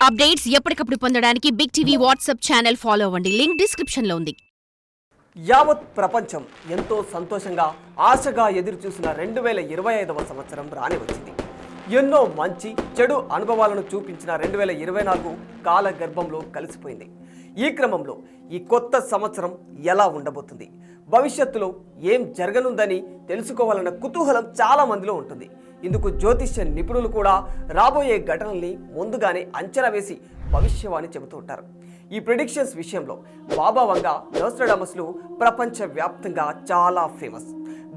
Updates ఎప్పటికప్పుడు పొందడానికి big TV WhatsApp channel follow అవ్వండి. లింక్ డిస్క్రిప్షన్ లో ఉంది. యావత్ ప్రపంచం ఎంతో సంతోషంగా ఆశగా ఎదురుచూసిన 2025వ సంవత్సరం రాని వచ్చింది. ఎన్నో మంచి చెడు అనుభవాలను చూపించిన 2024 కాల గర్భంలో కలిసిపోయింది. ఈ క్రమంలో ఈ కొత్త సంవత్సరం ఎలా ఉండబోతుంది, భవిష్యత్తులో ఏం జరగనుందని తెలుసుకోవాలన్న కుతూహలం చాలా మందిలో ఉంటుంది. ఇందుకు జ్యోతిష్య నిపుణులు కూడా రాబోయే ఘటనల్ని ముందుగానే అంచనా వేసి భవిష్యవాణి చెబుతూ ఉంటారు. ఈ ప్రిడిక్షన్స్ విషయంలో బాబా వంగా నోస్ట్రాడమస్లు ప్రపంచవ్యాప్తంగా చాలా ఫేమస్.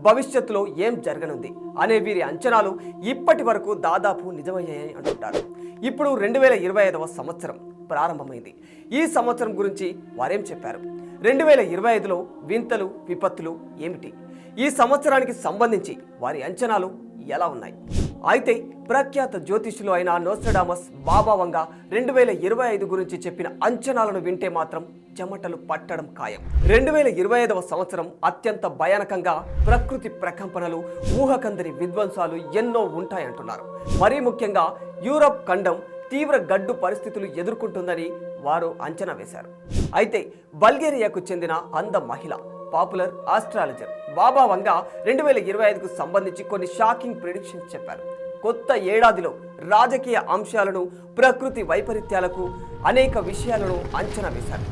భవిష్యత్తులో ఏం జరగనుంది అనే వీరి అంచనాలు ఇప్పటి వరకు దాదాపు నిజమయ్యాయని అంటుంటారు. ఇప్పుడు 2025వ సంవత్సరం ప్రారంభమైంది. ఈ సంవత్సరం గురించి వారేం చెప్పారు, 2025లో వింతలు విపత్తులు ఏమిటి, ఈ సంవత్సరానికి సంబంధించి వారి అంచనాలు ఎలా ఉన్నాయి? అయితే ప్రఖ్యాత జ్యోతిష్యులు అయిన నోస్ట్రాడమస్ బాబా వంగా 2025 గురించి చెప్పిన అంచనాలను వింటే మాత్రం చెమటలు పట్టడం ఖాయం. 2025వ సంవత్సరం అత్యంత భయానకంగా ప్రకృతి ప్రకంపనలు, ఊహకందని విధ్వంసాలు ఎన్నో ఉంటాయంటున్నారు. మరీ ముఖ్యంగా యూరప్ ఖండం తీవ్ర గడ్డు పరిస్థితులు ఎదుర్కొంటుందని వారు అంచనా వేశారు. అయితే బల్గేరియాకు చెందిన అంద మహిళ, పాపులర్ ఆస్ట్రాలజర్ బాబా వంగా 2025కు సంబంధించి కొన్ని షాకింగ్ ప్రిడిక్షన్స్ చెప్పారు. కొత్త ఏడాదిలో రాజకీయ అంశాలను, ప్రకృతి వైపరీత్యాలకు అనేక విషయాలను అంచనా వేశారు.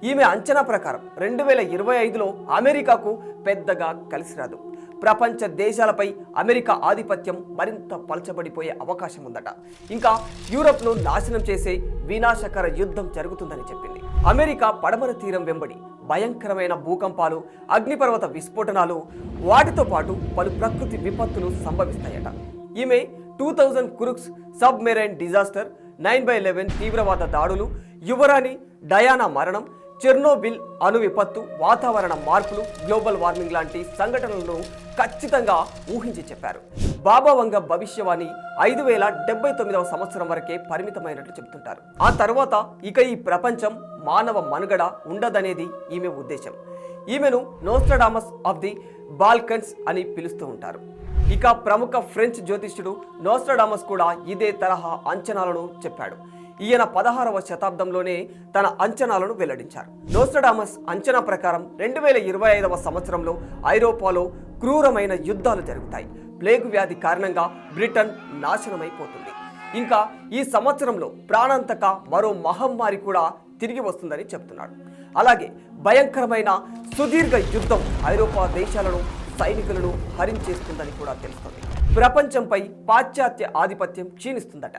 ఈమె అంచనా ప్రకారం 2025లో అమెరికాకు పెద్దగా కలిసి రాదు. ప్రపంచ దేశాలపై అమెరికా ఆధిపత్యం మరింత పలచబడిపోయే అవకాశం ఉందట. ఇంకా యూరప్ను నాశనం చేసే వినాశకర యుద్ధం జరుగుతుందని చెప్పింది. అమెరికా పడమర తీరం వెంబడి భయంకరమైన భూకంపాలు, అగ్నిపర్వత విస్ఫోటనాలు, వాటితో పాటు పలు ప్రకృతి విపత్తులు సంభవిస్తాయట. ఈమె 2000 కురుక్స్ సబ్మెరైన్ డిజాస్టర్, 9/11 తీవ్రవాద దాడులు, యువరాణి డయానా మరణం, చెర్నోబిల్ అణు విపత్తు, వాతావరణ మార్పులు, గ్లోబల్ వార్మింగ్ లాంటి సంఘటనలను ఖచ్చితంగా ఊహించి చెప్పారు. బాబా వంగ భవిష్యవాణి 5079వ సంవత్సరం వరకే పరిమితమైనట్లు చెబుతుంటారు. ఆ తర్వాత ఇక ఈ ప్రపంచం మానవ మనుగడ ఉండదనేది ఈమె ఉద్దేశం. ఈమెను నోస్ట్రాడమస్ ఆఫ్ ది బాల్కన్స్ అని పిలుస్తూ ఉంటారు. ఇక ప్రముఖ ఫ్రెంచ్ జ్యోతిష్యుడు నోస్ట్రాడమస్ కూడా ఇదే తరహా అంచనాలను చెప్పాడు. ఈయన 16వ శతాబ్దంలోనే తన అంచనాలను వెల్లడించారు. నోస్ట్రాడమస్ అంచనా ప్రకారం 2025వ సంవత్సరంలో ఐరోపాలో క్రూరమైన యుద్ధాలు జరుగుతాయి. ప్లేగు వ్యాధి కారణంగా బ్రిటన్ నాశనమైపోతుంది. ఇంకా ఈ సంవత్సరంలో ప్రాణాంతక మరో మహమ్మారి కూడా తిరిగి వస్తుందని చెప్తున్నాడు. అలాగే భయంకరమైన సుదీర్ఘ యుద్ధం ఐరోపా దేశాలను, సైనికులను హరించేస్తుందని కూడా తెలుస్తుంది. ప్రపంచంపై పాశ్చాత్య ఆధిపత్యం క్షీణిస్తుందట.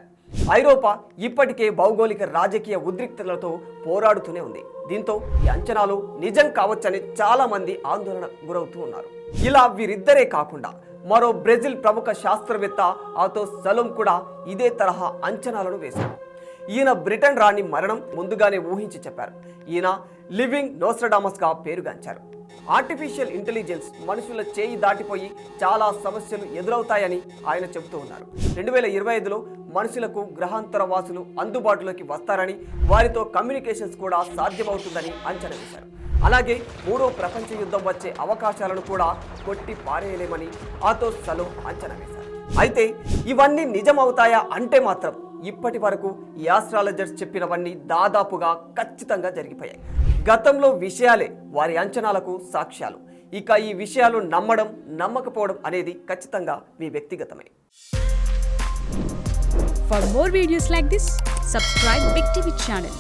ఐరోపా ఇప్పటికే భౌగోళిక రాజకీయ ఉద్రిక్తతలతో పోరాడుతూనే ఉంది. దీంతో ఈ అంచనాలు నిజం కావచ్చని చాలా మంది ఆందోళన గురవుతూ ఉన్నారు. ఇలా వీరిద్దరే కాకుండా మరో బ్రెజిల్ ప్రముఖ శాస్త్రవేత్త ఆథోస్ సలోమ్ కూడా ఇదే తరహా అంచనాలను వేశారు. ఈయన బ్రిటన్ రాణి మరణం ముందుగానే ఊహించి చెప్పారు. ఈయన లివింగ్ నోస్ట్రాడమస్ గా పేరుగాంచారు. ఆర్టిఫిషియల్ ఇంటెలిజెన్స్ మనుషుల చేయి దాటిపోయి చాలా సమస్యలు ఎదురవుతాయని ఆయన చెబుతూ ఉన్నారు. 2025లో మనుషులకు గ్రహాంతర వాసులు అందుబాటులోకి వస్తారని, వారితో కమ్యూనికేషన్స్ కూడా సాధ్యమవుతుందని అంచనా వేశారు. అలాగే మూడో ప్రపంచ యుద్ధం వచ్చే అవకాశాలను కూడా కొట్టి పారేయలేమని ఆథోస్ సలోమ్ అంచనా వేశారు. అయితే ఇవన్నీ నిజమవుతాయా అంటే మాత్రం ఇప్పటి వరకు ఈ ఆస్ట్రాలజర్స్ చెప్పినవన్నీ దాదాపుగా ఖచ్చితంగా జరిగిపోయాయి. గతంలో విషయాలే వారి అంచనాలకు సాక్ష్యాలు. ఇక ఈ విషయాలు నమ్మడం నమ్మకపోవడం అనేది ఖచ్చితంగా మీ వ్యక్తిగతమే. For more videos like this, subscribe Big TV channel.